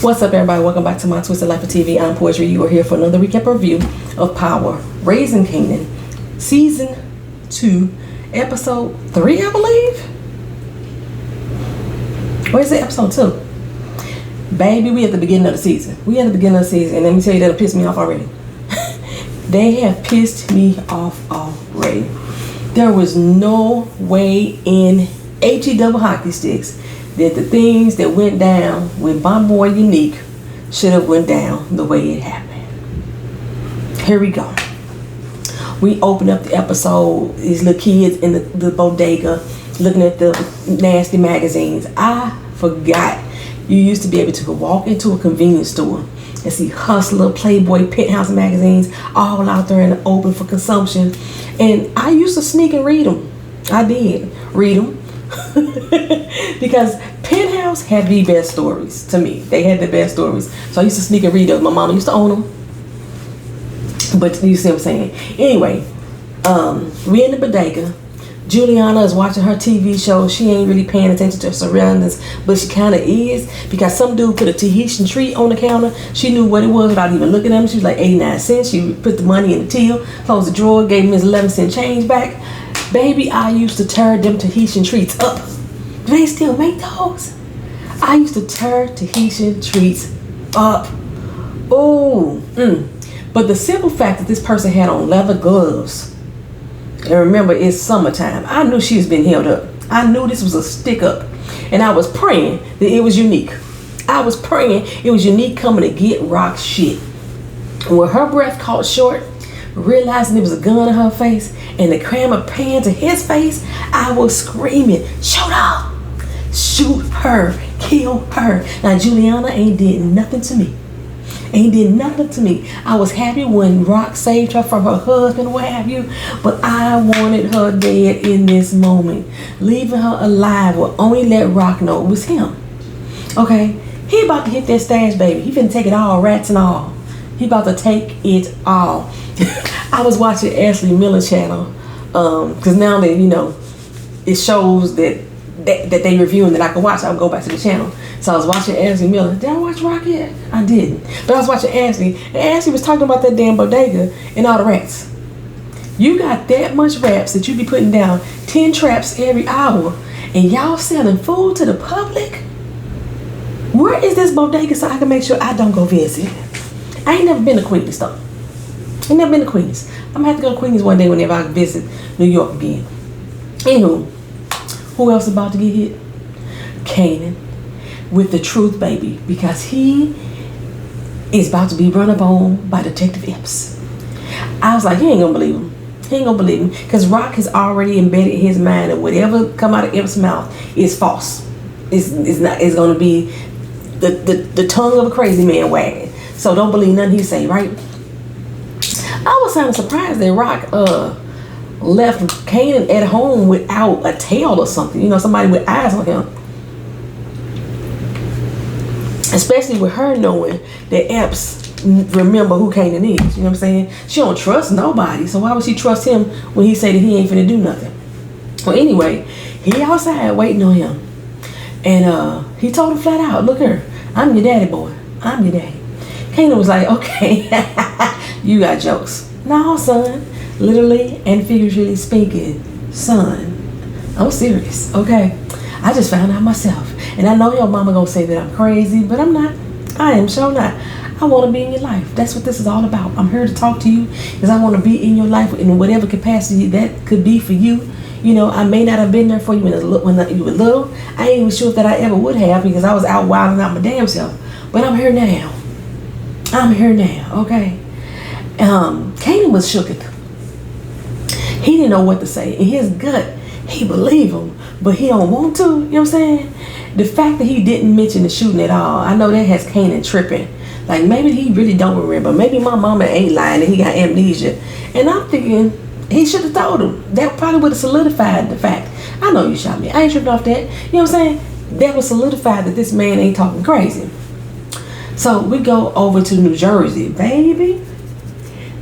What's up, everybody? Welcome back to my Twisted Life of TV. I'm Poetry. You are here for another recap review of Power, Raising Kanan, Season 2, Episode 3, I believe. Or is it Episode 2? Baby, we at the beginning of the season. And let me tell you, that'll piss me off already. They have pissed me off already. There was no way in HE double hockey sticks that the things that went down with my boy Unique should have went down the way it happened. Here we go. We open up the episode, these little kids in the bodega looking at the nasty magazines. I forgot you used to be able to walk into a convenience store and see Hustler, Playboy, Penthouse magazines all out there in the open for consumption. And I used to sneak and read them. I did read them. Because Penthouse had the best stories to me. They had the best stories. So I used to sneak and read those. My mama used to own them. But you see what I'm saying? Anyway, we in the bodega. Juliana is watching her TV show. She ain't really paying attention to her surroundings, but she kind of is, because some dude put a Tahitian treat on the counter. She knew what it was without even looking at him. She was like 89 cents. She put the money in the till, closed the drawer, gave him his 11-cent change back. Baby, I used to tear them Tahitian treats up. Do they still make those? I used to tear Tahitian treats up. Oh, But the simple fact that this person had on leather gloves, and remember, it's summertime, I knew she was being held up. I knew this was a stick up. And I was praying that it was Unique. I was praying it was Unique coming to get rock shit. When her breath caught short, realizing there was a gun in her face, and the camera panned to his face, I was screaming, shoot her! Shoot her! Kill her! Now, Juliana ain't did nothing to me. I was happy when Rock saved her from her husband, what have you, but I wanted her dead in this moment. Leaving her alive will only let Rock know it was him. Okay? He about to hit that stash, baby. He finna take it all, rats and all. He about to take it all. I was watching Ashley Miller channel, because now that, you know, it shows that they reviewing that I can watch, I'll go back to the channel. So I was watching Ashley Miller. Did I watch Rock yet? I didn't. But I was watching Ashley, and Ashley was talking about that damn bodega and all the rats. You got that much raps that you be putting down 10 traps every hour, and y'all selling food to the public? Where is this bodega so I can make sure I don't go visit? I ain't never been to Queens though. I'm gonna have to go to Queens one day whenever I visit New York again. Anywho, who else about to get hit? Kanan with the truth, baby, because he is about to be run up on by Detective Epps. I was like, he ain't gonna believe him, because Rock has already embedded in his mind that whatever come out of Epps' mouth is false. It's gonna be the tongue of a crazy man wagging. So don't believe nothing he say, right? I was kind of surprised that Rock left Kanan at home without a tail or something. You know, somebody with eyes on him. Especially with her knowing that Epps remember who Kanan is. You know what I'm saying? She don't trust nobody. So why would she trust him when he say that he ain't finna do nothing? Well, anyway, he outside waiting on him. And he told him flat out, look here, I'm your daddy, boy. I'm your daddy. Kanan was like, okay, you got jokes. No, son. Literally and figuratively speaking, son, I'm serious, okay? I just found out myself. And I know your mama gonna say that I'm crazy, but I'm not. I am sure not. I want to be in your life. That's what this is all about. I'm here to talk to you because I want to be in your life in whatever capacity that could be for you. You know, I may not have been there for you when you were little. I ain't even sure that I ever would have, because I was out wilding out my damn self. But I'm here now. Okay? Kanan was shook. He didn't know what to say. In his gut, he believed him, but he don't want to. You know what I'm saying? The fact that he didn't mention the shooting at all, I know that has Kanan tripping. Like, maybe he really don't remember. Maybe my mama ain't lying and he got amnesia. And I'm thinking he should have told him. That probably would have solidified the fact. I know you shot me. I ain't tripping off that. You know what I'm saying? That would solidify that this man ain't talking crazy. So we go over to New Jersey, baby.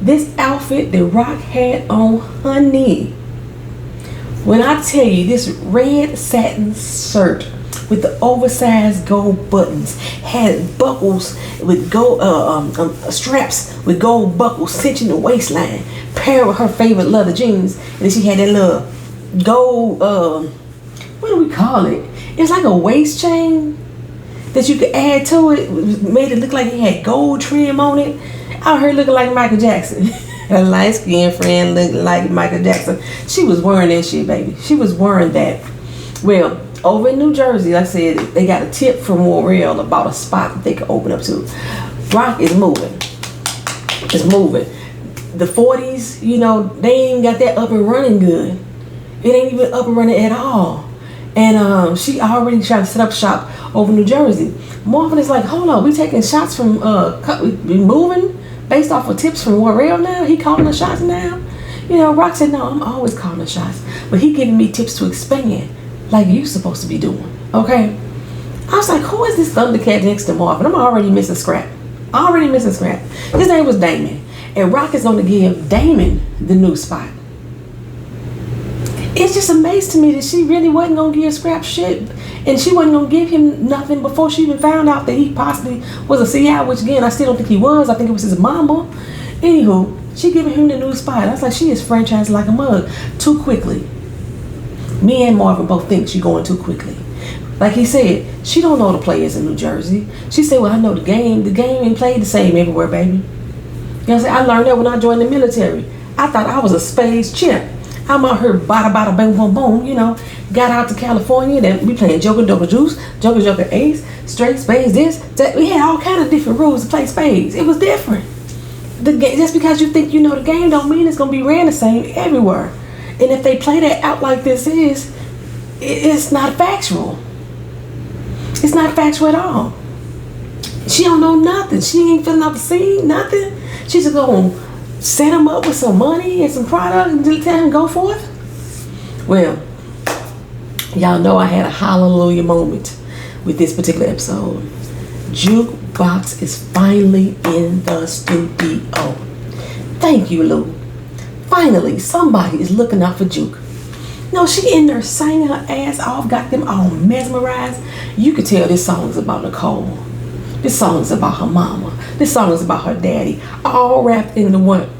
This outfit that Rock had on, honey. When I tell you, this red satin shirt with the oversized gold buttons, had buckles with gold straps with gold buckles cinching the waistline, paired with her favorite leather jeans. And then she had that little gold, what do we call it? It's like a waist chain that you could add to it, made it look like it had gold trim on it. Out here looking like Michael Jackson. Her light-skinned friend looked like Michael Jackson. She was wearing that shit, baby. She was wearing that. Well, over in New Jersey, like I said, they got a tip from L'Oreal about a spot that they could open up to. Rock is moving. It's moving. The 40s, you know, they ain't got that up and running good. It ain't even up and running at all. And she already trying to set up shop over New Jersey. Marvin is like, hold on, we taking shots from, we moving based off of tips from L'Oreal now? He calling the shots now? You know, Rock said, no, I'm always calling the shots. But he giving me tips to expand like you supposed to be doing, okay? I was like, who is this Thundercat next to Marvin? I'm already missing Scrap. His name was Damon. And Rock is going to give Damon the new spot. It's just amazing to me that she really wasn't going to give Scrap shit. And she wasn't going to give him nothing before she even found out that he possibly was a CI, which again, I still don't think he was. I think it was his mama. Anywho, she giving him the new spot. I was like, she is franchised like a mug too quickly. Me and Marvin both think she going too quickly. Like he said, she don't know the players in New Jersey. She said, well, I know the game. The game ain't played the same everywhere, baby. You know what I'm saying? I learned that when I joined the military. I thought I was a spades champ. I'm out here, bada bada boom boom boom, you know. Got out to California, then we playing Joker, Joker Juice, Joker, Joker Ace, straight spades, this, that. We had all kind of different rules to play spades. It was different. Just because you think you know the game don't mean it's going to be ran the same everywhere. And if they play that out like this is, it's not factual. It's not factual at all. She don't know nothing. She ain't filling out the scene, nothing. She's just going to set him up with some money and some product and tell him go forth. Well, y'all know I had a hallelujah moment with this particular episode. Jukebox is finally in the studio. Thank you, Lou. Finally, somebody is looking out for Juke. No, she in there singing her ass off, got them all mesmerized. You could tell this song is about Nicole. This song is about her mama. This song is about her daddy. All wrapped into one.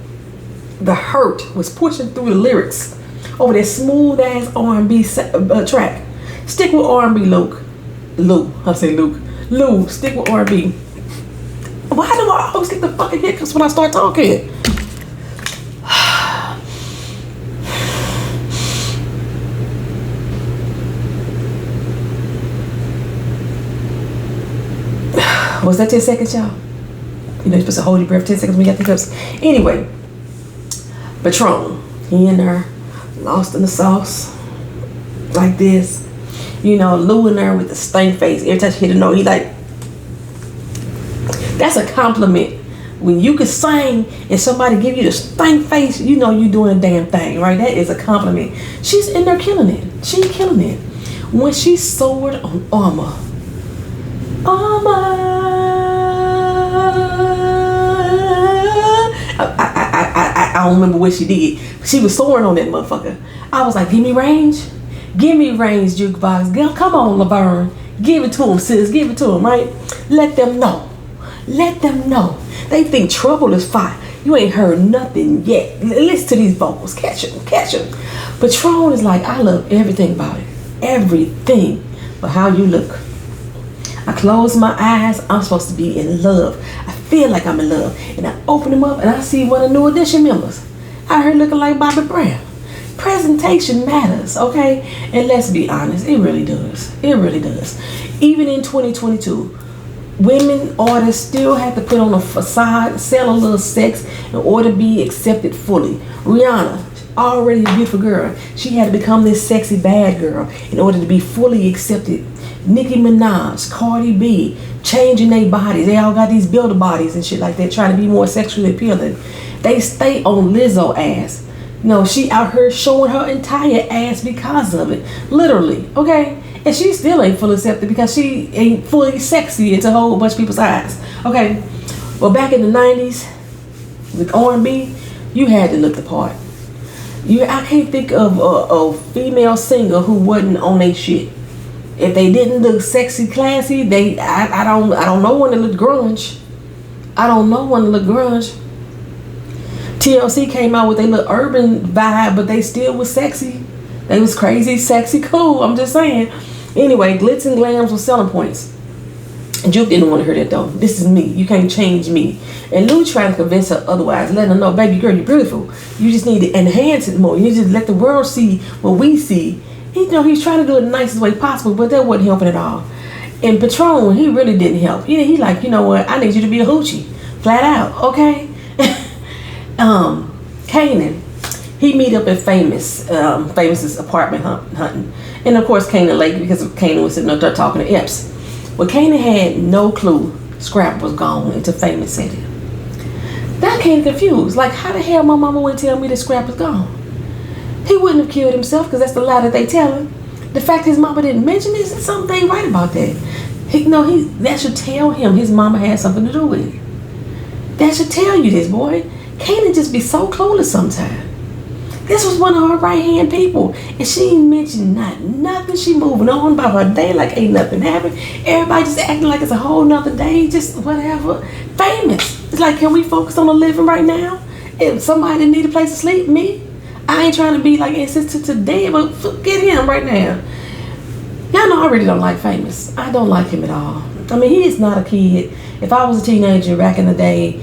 The hurt was pushing through the lyrics over that smooth ass R&B track. Stick with R&B, Luke. Lou, stick with R&B. Why do I always get the fucking hiccups when I start talking? Was that 10 seconds, y'all? You know, you're supposed to hold your breath 10 seconds when you got the hiccups. Anyway, Patron, he in there, lost in the sauce, like this. You know, Lou in there with the stank face. Every time she hit a note, he like, that's a compliment. When you can sing and somebody give you the stank face, you know you doing a damn thing, right? That is a compliment. She's in there killing it. She's killing it. When she soared on Armor. I don't remember what she did. She was soaring on that motherfucker. I was like, give me range. Give me range, Jukebox. Come on, Laverne. Give it to him, sis. Give it to him, right? Let them know. Let them know. They think trouble is fire. You ain't heard nothing yet. Listen to these vocals. Catch them. Catch them. Patron is like, I love everything about it. Everything. But how you look. I close my eyes. I'm supposed to be in love. I feel like I'm in love. And I open them up and I see one of the New Edition members. I heard looking like Bobby Brown. Presentation matters, okay? And let's be honest, it really does. It really does. Even in 2022, women artists still have to put on a facade, sell a little sex in order to be accepted fully. Rihanna, already a beautiful girl, she had to become this sexy bad girl in order to be fully accepted. Nicki Minaj, Cardi B, changing their bodies. They all got these builder bodies and shit like that, trying to be more sexually appealing. They stay on Lizzo ass. No, she out here showing her entire ass because of it. Literally, okay? And she still ain't fully accepted because she ain't fully sexy into a whole bunch of people's eyes. Okay? Well, back in the 90s, with R&B, you had to look the part. I can't think of a female singer who wasn't on their shit. If they didn't look sexy, classy, I don't know when to look grunge. I don't know when to look grunge. TLC came out with a little urban vibe, but they still was sexy. They was crazy, sexy, cool. I'm just saying. Anyway, glitz and glams were selling points. Juke didn't want to hear that though. This is me. You can't change me. And Lou trying to convince her otherwise, letting her know, baby girl, you're beautiful. You just need to enhance it more. You need to let the world see what we see. He's trying to do it the nicest way possible, but that wasn't helping at all. And Patron, he really didn't help. He like, you know what? I need you to be a hoochie, flat out, okay? Kanan, he meet up at Famous's apartment hunting, and of course Kanan late because Kanan was sitting up there talking to Epps. Well, Kanan had no clue Scrap was gone until Famous said it. That came confused. Like, how the hell my mama would tell me that Scrap was gone? He wouldn't have killed himself because that's the lie that they tell him. The fact his mama didn't mention this, something ain't right about that. That should tell him his mama had something to do with it. That should tell you this, boy. Kanan just be so clueless sometimes. This was one of her right-hand people, and she ain't mentioned nothing. She moving on about her day like ain't nothing happened. Everybody just acting like it's a whole nother day, just whatever. Famous. It's like, can we focus on the living right now? If somebody need a place to sleep, me? I ain't trying to be like insistent today, but forget him right now. Y'all know I really don't like Famous. I don't like him at all. I mean, he is not a kid. If I was a teenager back in the day,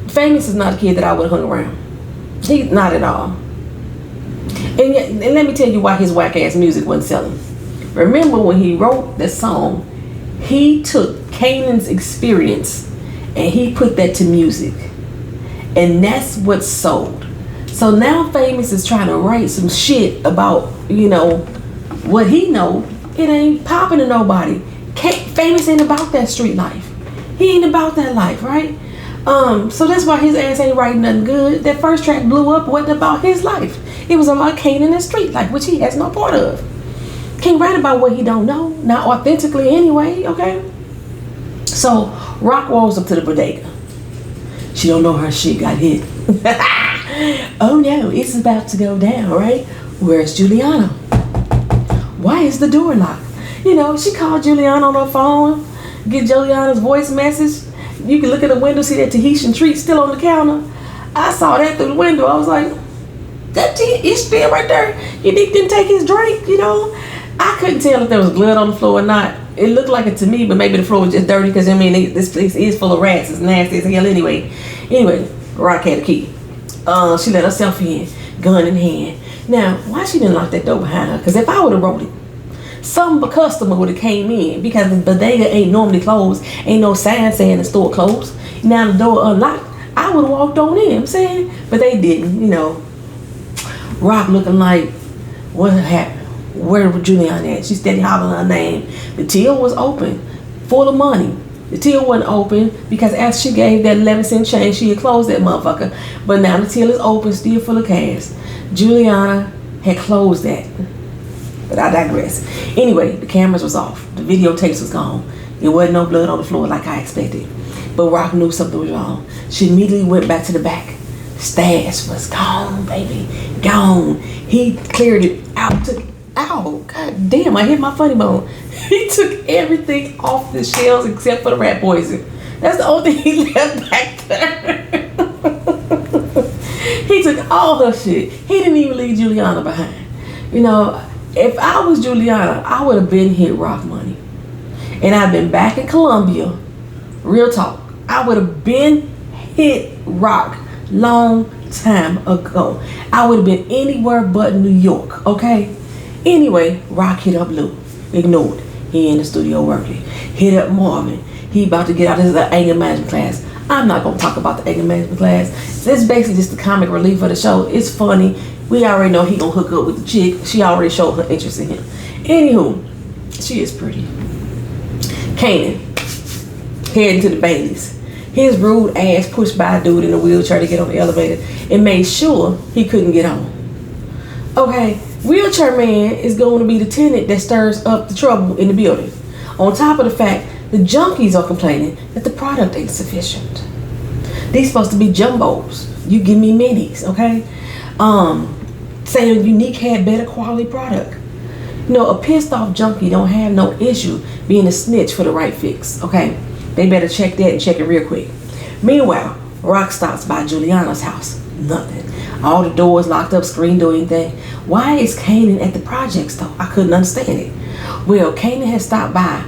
Famous is not a kid that I would have hung around. He's not at all. And let me tell you why his whack ass music wasn't selling. Remember when he wrote the song, he took Kanan's experience and he put that to music. And that's what sold. So now Famous is trying to write some shit about, what he know. It ain't popping to nobody. Famous ain't about that street life. He ain't about that life, right? So that's why his ass ain't writing nothing good. That first track blew up, wasn't about his life. It was about Kanan and street life, which he has no part of. Can't write about what he don't know, not authentically anyway, okay? So Rock walks up to the bodega. She don't know her shit got hit. Oh no, it's about to go down, right? Where's Juliana? Why is the door locked? She called Juliana on her phone, get Juliana's voice message. You can look at the window, see that Tahitian treat still on the counter. I saw that through the window. I was like, that is still right there. You didn't take his drink, I couldn't tell if there was blood on the floor or not. It looked like it to me, but maybe the floor was just dirty because, this place is full of rats. It's nasty as hell anyway. Anyway, Rock had a key. She let herself in, gun in hand. Now, why she didn't lock that door behind her? Because if I would have wrote it, some customer would have came in because the bodega ain't normally closed. Ain't no sign saying the store closed. Now the door unlocked. I would have walked on in, I'm saying. But they didn't, Rock looking like, what happened? Where was Juliana at? She steady hollering her name. The till was open, full of money. The till wasn't open because after she gave that 11-cent change, she had closed that motherfucker. But now the till is open, still full of cash. Juliana had closed that. But I digress. Anyway, the cameras was off. The videotapes was gone. There wasn't no blood on the floor like I expected. But Rock knew something was wrong. She immediately went back to the back. Stash was gone, baby. Gone. He cleared it out. Ow, god damn, I hit my funny bone. He took everything off the shelves except for the rat poison. That's the only thing he left back there. He took all her shit. He didn't even leave Juliana behind. If I was Juliana, I would have been hit Rock money. And I've been back in Colombia. Real talk. I would have been hit Rock long time ago. I would have been anywhere but New York, okay? Anyway, Rock hit up Lou. Ignored. He in the studio working. Hit up Marvin. He about to get out of his anger management class. I'm not going to talk about the anger management class. This is basically just the comic relief of the show. It's funny. We already know he going to hook up with the chick. She already showed her interest in him. Anywho, she is pretty. Kanan, heading to the Baileys. His rude ass pushed by a dude in a wheelchair to get on the elevator and made sure he couldn't get on. Okay, wheelchair man is going to be the tenant that stirs up the trouble in the building. On top of the fact, the junkies are complaining that the product ain't sufficient. These supposed to be jumbos. You give me minis, okay? Saying Unique had better quality product. You know, a pissed off junkie don't have no issue being a snitch for the right fix, okay? They better check that and check it real quick. Meanwhile, Rock stops by Juliana's house. Nothing. All the doors locked up, screen door, anything. Why is Kanan at the projects though? I couldn't understand it. Well, Kanan had stopped by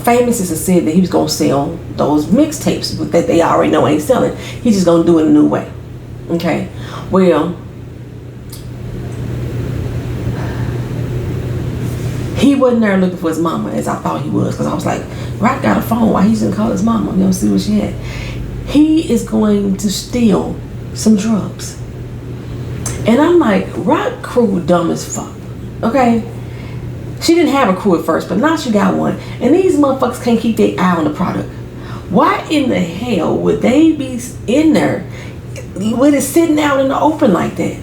Famous and said that he was gonna sell those mixtapes that they already know ain't selling. He's just gonna do it a new way. Okay. Well, he wasn't there looking for his mama as I thought he was, because I was like, Rock got a phone. Why he didn't call his mama? You know, see what she had. He is going to steal some drugs. And I'm like, Rock crew dumb as fuck. Okay? She didn't have a crew at first, but now she got one. And these motherfuckers can't keep their eye on the product. Why in the hell would they be in there with it sitting out in the open like that?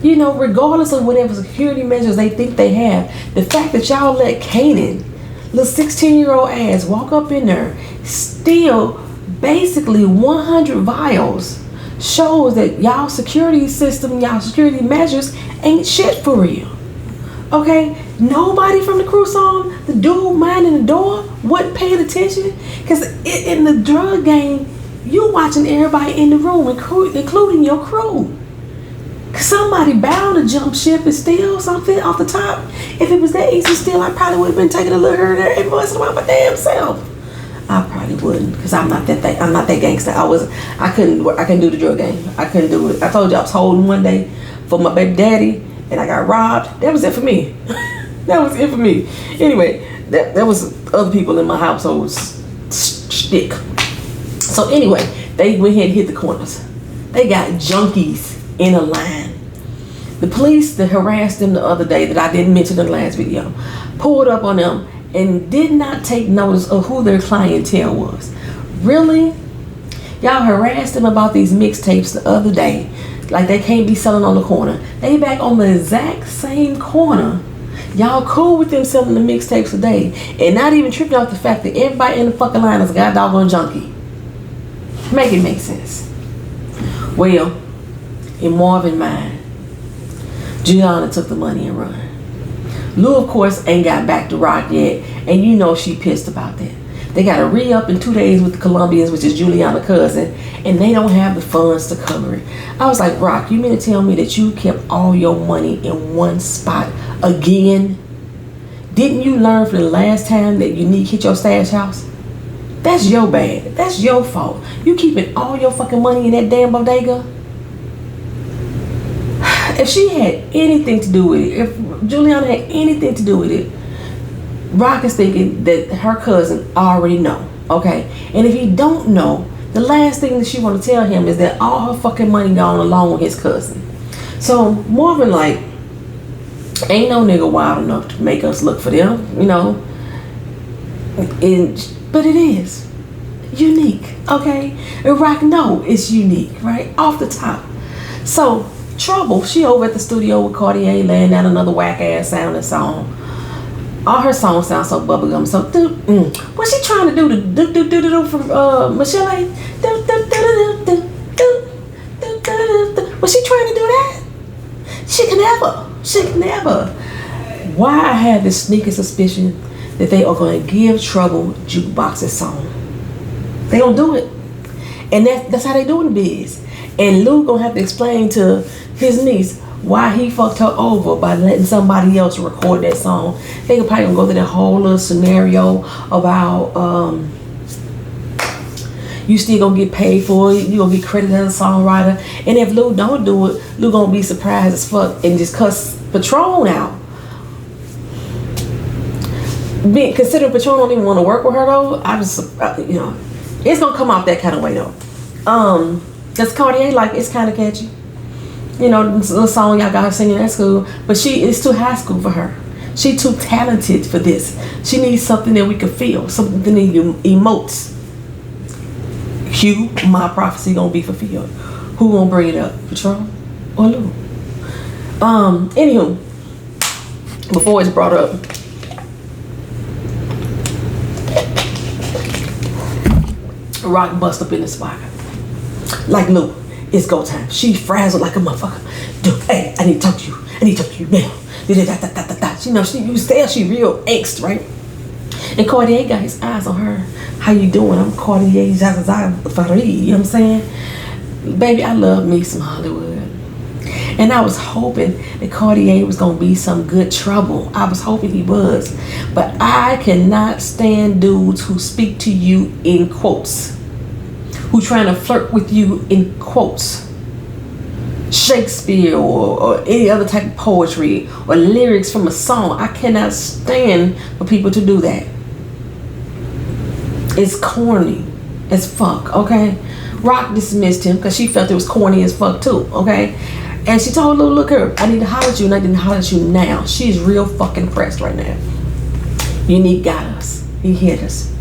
You know, regardless of whatever security measures they think they have, the fact that y'all let Kanan, little 16-year-old ass, walk up in there, steal basically 100 vials, shows that y'all security system, y'all security measures ain't shit for real. Okay? Nobody from the crew saw him. The dude minding the door wasn't paying attention. Because in the drug game, you watching everybody in the room, including your crew. Somebody bound to jump ship and steal something off the top. If it was that easy to steal, I probably would have been taking a little her there every once in a while my damn self. I probably wouldn't, because I'm not that thing. I'm not that gangster. I couldn't do the drug game. I couldn't do it. I told you I was holding one day for my baby daddy and I got robbed. That was it for me. That was it for me. Anyway, that was other people in my household's shtick. So anyway, they went ahead and hit the corners. They got junkies in a line. The police that harassed them the other day, that I didn't mention in the last video, pulled up on them and did not take notice of who their clientele was. Really? Y'all harassed them about these mixtapes the other day, like they can't be selling on the corner. They back on the exact same corner. Y'all cool with them selling the mixtapes today and not even tripping off the fact that everybody in the fucking line is a goddamn junkie. Make it make sense. Well, in Marvin's mind, Gianna took the money and run. Lou, of course, ain't got back to Rock yet, and you know she pissed about that. They got to re-up in 2 days with the Colombians, which is Juliana's cousin, and they don't have the funds to cover it. I was like, Rock, you mean to tell me that you kept all your money in one spot again? Didn't you learn from the last time that Unique hit your stash house? That's your bad. That's your fault. You keeping all your fucking money in that damn bodega? If she had anything to do with it, if Juliana had anything to do with it, Rock is thinking that her cousin already know, okay? And if he don't know, the last thing that she want to tell him is that all her fucking money gone along with his cousin. So Marvin like, ain't no nigga wild enough to make us look for them, you know? But it is Unique, okay? And Rock know it's Unique, right? Off the top. So Trouble, she over at the studio with Cartier laying down another whack ass sounding song. All her songs sound so bubblegum. So what's she trying to do? The from Michelle? Was she trying to do that? She can never. Why I have this sneaking suspicion that they are going to give Trouble Jukebox's song. They gonna do it, and that's how they do in biz. And Lou gonna have to explain to his niece why he fucked her over by letting somebody else record that song. They probably gonna go through that whole little scenario about you still gonna get paid for it, you gonna get credited as a songwriter. And if Lou don't do it, Lou gonna be surprised as fuck and just cuss Patron out. Considering Patron don't even want to work with her though, I just you know, it's gonna come off that kind of way though. Cause Cartier, like, it's kind of catchy. You know, the song y'all got her singing at school, but it's too high school for her. She too talented for this. She needs something that we can feel, something that emotes. Cue, my prophecy gonna be fulfilled. Who gonna bring it up, Patron or Lou? Anywho, before it's brought up, Rock bust up in the spot. Like, Lou, it's go time. She frazzled like a motherfucker. Dude, hey, I need to talk to you. I need to talk to you now. watch. You know, you tell she real angst, right? And Cartier got his eyes on her. How you doing? I'm Cartier Zaza Farid. You know what I'm saying? Baby, I love me some Hollywood. And I was hoping that Cartier was going to be some good trouble. I was hoping he was. But I cannot stand dudes who speak to you in quotes. Who trying to flirt with you in quotes. Shakespeare or any other type of poetry or lyrics from a song. I cannot stand for people to do that. It's corny as fuck, okay? Rock dismissed him because she felt it was corny as fuck too, okay? And she told Lou, look here, I need to holler at you and I didn't holler at you now. She's real fucking pressed right now. Unique got us. He hit us.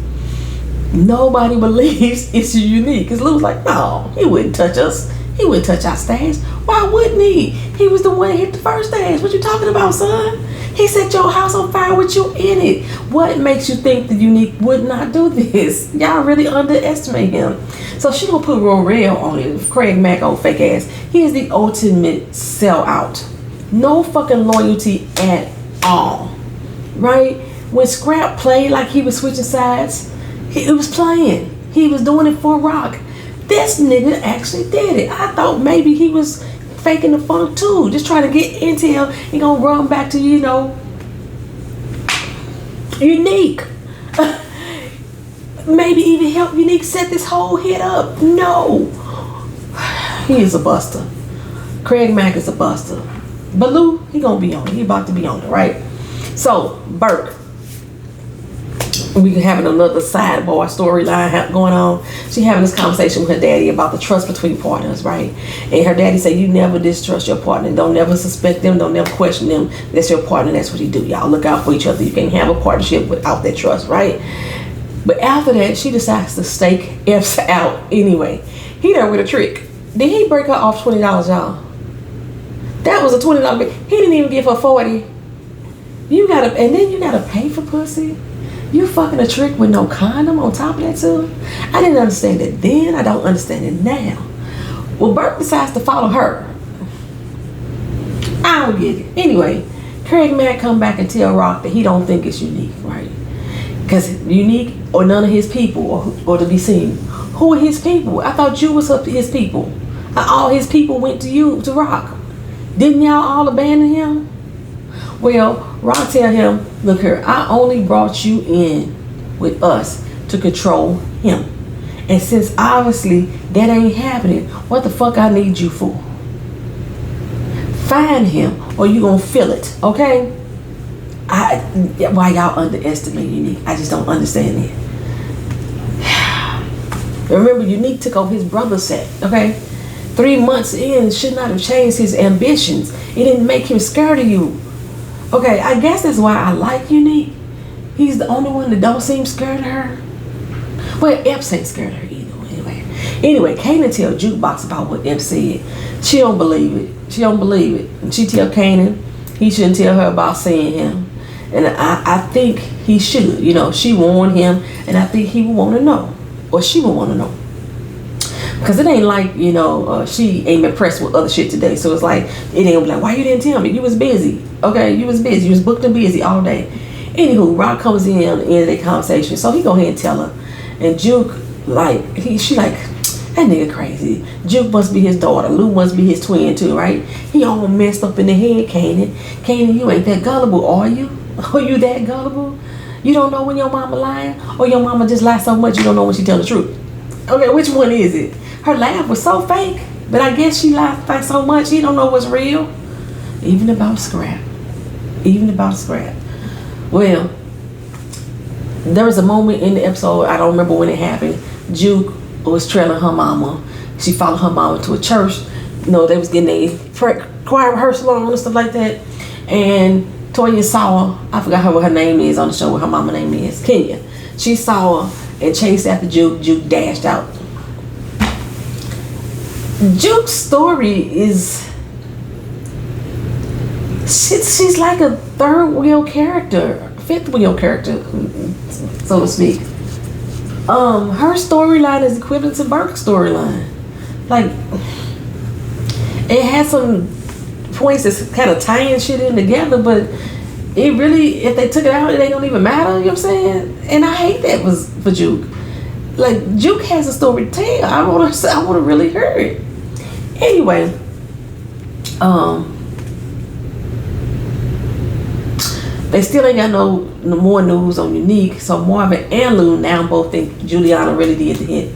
Nobody believes it's Unique. Because Lou's like, no, he wouldn't touch us. He wouldn't touch our stash. Why wouldn't he? He was the one that hit the first stash. What you talking about, son? He set your house on fire with you in it. What makes you think that Unique would not do this? Y'all really underestimate him. So she gonna put Royale on it. Craig Mack, old fake ass. He is the ultimate sellout. No fucking loyalty at all. Right? When Scrap played like he was switching sides, it was playing. He was doing it for Rock. This nigga actually did it. I thought maybe he was faking the funk too, just trying to get intel and gonna run back to, you know, Unique. Maybe even help Unique set this whole hit up. No, he is a buster. Craig Mack is a buster. But Lou, he gonna be on it. He about to be on it, right? So Burke, we having another sidebar storyline going on. She having this conversation with her daddy about the trust between partners, right? And her daddy said, you never distrust your partner. Don't never suspect them. Don't never question them. That's your partner. That's what he do. Y'all look out for each other. You can't have a partnership without that trust, right? But after that, she decides to stake F's out anyway. He there with a trick. Did he break her off $20, y'all? That was a $20 bill. He didn't even give her $40. You gotta, and then you gotta pay for pussy. You fucking a trick with no condom on top of that too? I didn't understand it then. I don't understand it now. Well, Burke decides to follow her. I don't get it. Anyway, Craig Mack come back and tell Rock that he don't think it's Unique, right? Because Unique or none of his people or to be seen. Who are his people? I thought you was his people. All his people went to you, to Rock. Didn't y'all all abandon him? Well, Rock tell him, look here, I only brought you in with us to control him. And since obviously that ain't happening, what the fuck I need you for? Find him or you gonna feel it, okay? Why y'all underestimate Unique? I just don't understand it. Remember, Unique took over his brother's set, okay? 3 months in should not have changed his ambitions. It didn't make him scared of you. Okay, I guess that's why I like Unique. He's the only one that don't seem scared of her. Well, Epps ain't scared of her either. Anyway, Kanan tell Jukebox about what Epps said. She don't believe it. She don't believe it. And she tell Kanan he shouldn't tell her about seeing him. And I think he should. You know, she warned him, and I think he would want to know. Or she would want to know. Because it ain't like, you know, she ain't impressed with other shit today. So it's like, it ain't like, why you didn't tell me? You was busy. Okay, you was busy. You was booked and busy all day. Anywho, Rock comes in on the end of the conversation. So he go ahead and tell her. And Juke, like, she like, that nigga crazy. Juke must be his daughter. Lou must be his twin too, right? He all messed up in the head, Kanan. Kanan, you ain't that gullible, are you? Are you that gullible? You don't know when your mama lying? Or your mama just lies so much you don't know when she tell the truth? Okay, which one is it? Her laugh was so fake, but I guess she laughed like so much he don't know what's real. Even about Scrap. Even about Scrap. Well, there was a moment in the episode, I don't remember when it happened. Juke was trailing her mama. She followed her mama to a church. You know, they was getting a choir rehearsal on and stuff like that. And Toya saw her. I forgot what her name is on the show, what her mama name is. Kenya. She saw her and chased after Juke. Juke dashed out. Juke's story is, she's like a third wheel character, fifth wheel character, so to speak. Her storyline is equivalent to Burke's storyline. Like, it has some points that's kind of tying shit in together, but it really, if they took it out, it ain't gonna even matter. You know what I'm saying? And I hate that was for Juke. Like, Juke has a story to tell. I wanna really hear it. Anyway, they still ain't got no more news on Unique. So Marvin and Lou now both think Juliana really did the hit.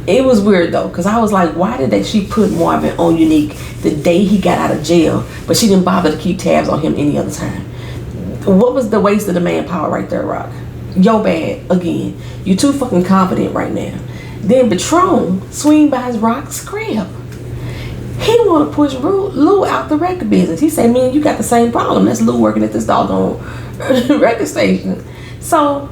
It was weird though, because I was like, why did she put Marvin on Unique the day he got out of jail, but she didn't bother to keep tabs on him any other time? What was the waste of the manpower right there, Rock? Yo bad, again. You too fucking confident right now. Then Patron swing by his Rock's crib. He want to push Lou out the record business. He said, man, you got the same problem. That's Lou working at this doggone record station. So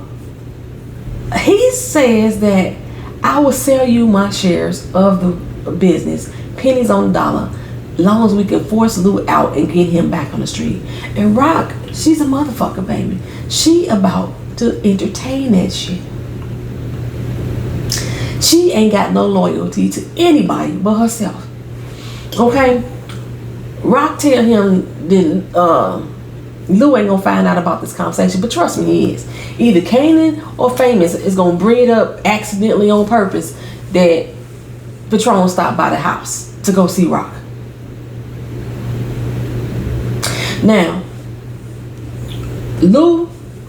he says that I will sell you my shares of the business, pennies on the dollar, long as we can force Lou out and get him back on the street. And Rock, she's a motherfucker, baby. She about to entertain that shit. She ain't got no loyalty to anybody but herself. Okay? Rock tell him that Lou ain't gonna find out about this conversation, but trust me, he is. Either Kanan or Famous is gonna bring it up accidentally on purpose that Patron stopped by the house to go see Rock. Now, Lou,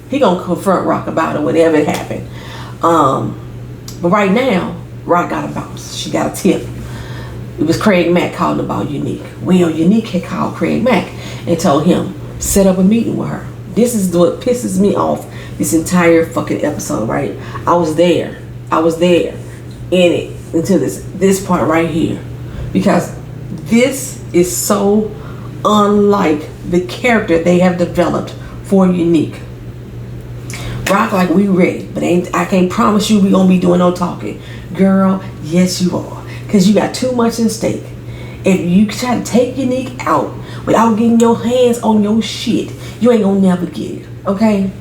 he gonna confront Rock about it, whatever it happened. But right now, Rock got a bounce. She got a tip. It was Craig Mack calling about Unique. Well, Unique had called Craig Mack and told him, set up a meeting with her. This is what pisses me off this entire fucking episode, right? I was there in it until this part right here. Because this is so unlike the character they have developed for Unique. Rock like we ready, but I can't promise you we gonna be doing no talking. Girl, yes you are. Cause you got too much in stake. If you try to take Unique out without getting your hands on your shit, you ain't gonna never get it, okay?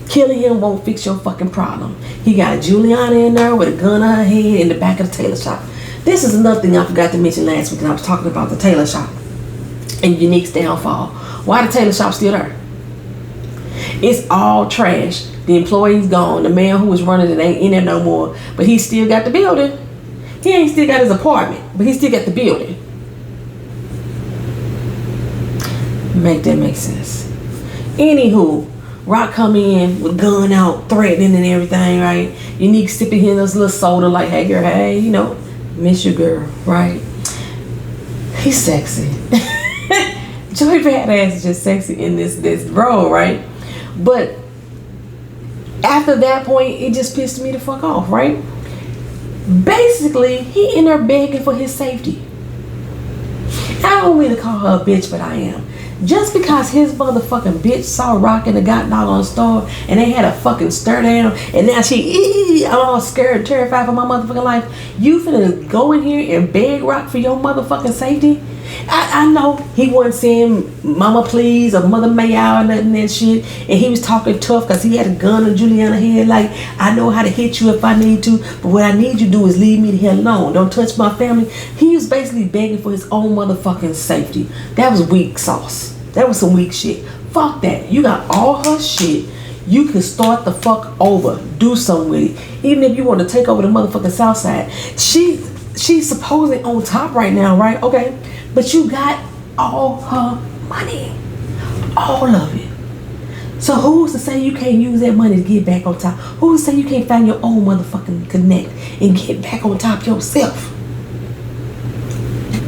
Killing him won't fix your fucking problem. He got Juliana in there with a gun on her head in the back of the tailor shop. This is another thing I forgot to mention last week when I was talking about the tailor shop and Unique's downfall. Why the tailor shop still there? It's all trash. The employee's gone. The man who was running it ain't in there no more, but he still got the building. He ain't still got his apartment, but he still got the building. Make that make sense. Anywho, Rock come in with gun out, threatening and everything, right? Unique sipping here this little soda like, hey girl, hey, you know, miss your girl, right? He's sexy. Joey Badass is just sexy in this role, right? But after that point, it just pissed me the fuck off, right? Basically, he in there begging for his safety. I don't mean to call her a bitch, but I am. Just because his motherfucking bitch saw Rock in the goddamn store and they had a fucking stare down and now I'm all scared and terrified for my motherfucking life. You finna go in here and beg Rock for your motherfucking safety? I know he wasn't saying mama please or mother may I or nothing that shit, and he was talking tough because he had a gun on Juliana's head like, I know how to hit you if I need to, but what I need you to do is leave me the hell alone. Don't touch my family. He was basically begging for his own motherfucking safety. That was weak sauce. That was some weak shit. Fuck that. You got all her shit. You can start the fuck over. Do something with it. Even if you want to take over the motherfucking South Side. She's supposedly on top right now, right? Okay. But you got all her money. All of it. So who's to say you can't use that money to get back on top? Who's to say you can't find your own motherfucking connect and get back on top yourself?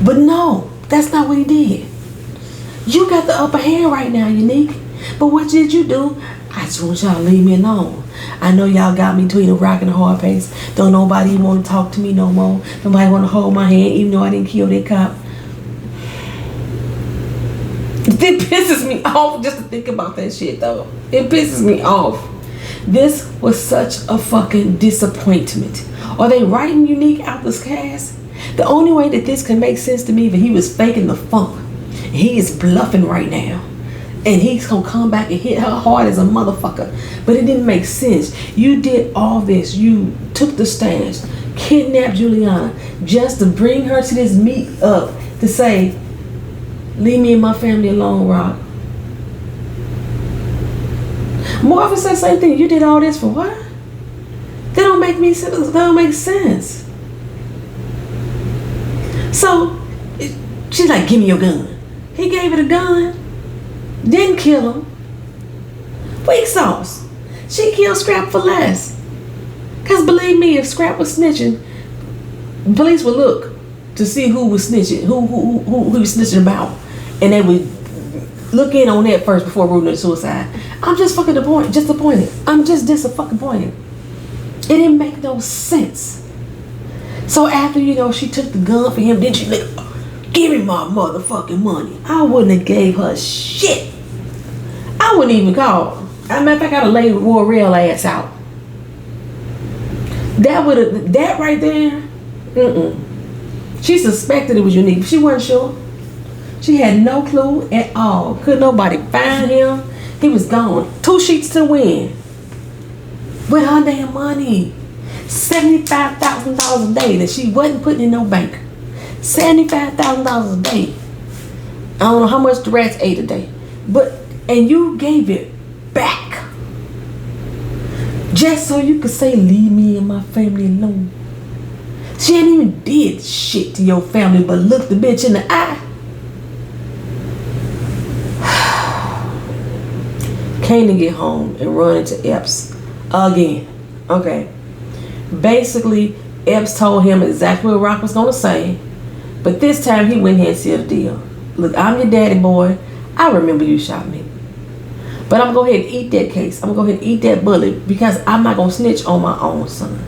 But no, that's not what he did. You got the upper hand right now, Unique. But what did you do? I just want y'all to leave me alone. I know y'all got me between a rock and a hard place. Don't nobody want to talk to me no more. Nobody want to hold my hand even though I didn't kill that cop. It pisses me off just to think about that shit though. It pisses me off. This was such a fucking disappointment. Are they writing Unique out this cast? The only way that this can make sense to me is that he was faking the funk. He is bluffing right now. And he's gonna come back and hit her hard as a motherfucker. But it didn't make sense. You did all this. You took the stash, kidnapped Juliana just to bring her to this meet up to say, leave me and my family alone, Rock. Marvin said the same thing. You did all this for what? That don't make me sense. That don't make sense. So she's like, give me your gun. He gave her the gun. Didn't kill him. Weak sauce. She killed Scrap for less. Cause believe me, if Scrap was snitching, police would look to see who was snitching, who he was snitching about, and they would look in on that first before ruling it suicide. I'm just fucking disappointed. I'm just disappointed. It didn't make no sense. So after, she took the gun for him, then she like, give me my motherfucking money. I wouldn't have gave her shit. I wouldn't even call. As a matter of fact, I'd have laid Roy real ass out. That right there, She suspected it was unique. She wasn't sure. She had no clue at all. Could nobody find him? He was gone. 2 sheets to the wind. With her damn money. $75,000 a day that she wasn't putting in no bank. $75,000 a day. I don't know how much the rats ate a day. And you gave it back. Just so you could say, leave me and my family alone. She ain't even did shit to your family but looked the bitch in the eye. Kanan get home and run into Epps again. Okay. Basically, Epps told him exactly what Rock was going to say. But this time he went ahead and sealed the deal. Look, I'm your daddy, boy. I remember you shot me. But I'm going to go ahead and eat that case. I'm going to go ahead and eat that bullet because I'm not going to snitch on my own son.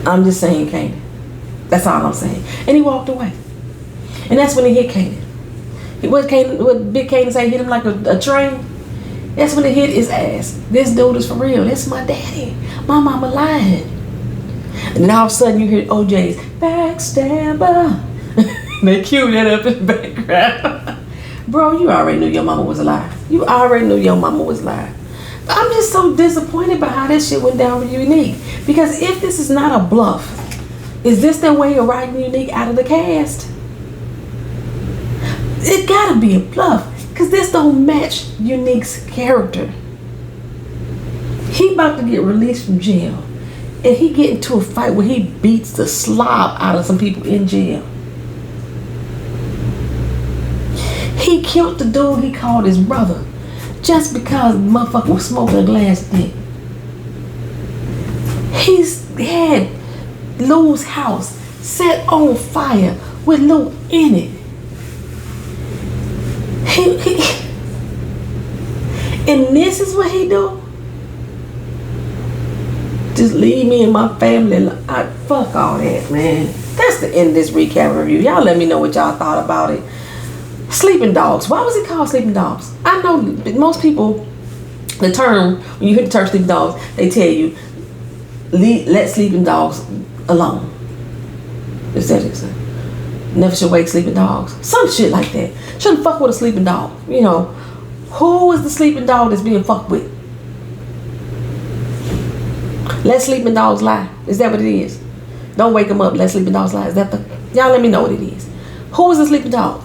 I'm just saying, Kanan. That's all I'm saying. And he walked away. And that's when he hit Kanan. What Big Kanan say, hit him like a train? That's when it hit his ass. This dude is for real. That's my daddy. My mama lying. And then all of a sudden you hear OJ's backstabber. They cue that up in the background. Bro, you already knew your mama was alive. You already knew your mama was alive. But I'm just so disappointed by how this shit went down with Unique. Because if this is not a bluff, is this their way of writing Unique out of the cast? It gotta be a bluff. Because this don't match Unique's character. He about to get released from jail. And he get into a fight where he beats the slob out of some people in jail. He killed the dude he called his brother just because the motherfucker was smoking a glass dick. He's had Lou's house set on fire with Lou in it. And this is what he do? Just leave me and my family. Fuck all that, man. That's the end of this recap review. Y'all let me know what y'all thought about it. Sleeping dogs. Why was it called sleeping dogs? I know most people, the term, when you hear the term sleeping dogs, they tell you, let sleeping dogs alone. Is that it? Never should wake sleeping dogs. Some shit like that. Shouldn't fuck with a sleeping dog. Who is the sleeping dog that's being fucked with? Let sleeping dogs lie. Is that what it is? Don't wake them up. Let sleeping dogs lie. Is that y'all let me know what it is. Who is the sleeping dog?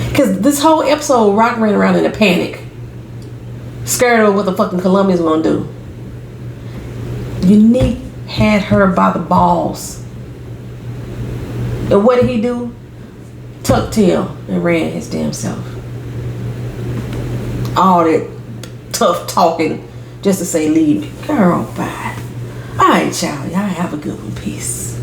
Because this whole episode, Rock ran around in a panic. Scared of what the fucking Colombians gonna do. Unique had her by the balls. And what did he do? Tucked tail and ran his damn self. All that tough talking just to say leave me. Girl, bye. Alright, y'all. Y'all have a good one. Peace.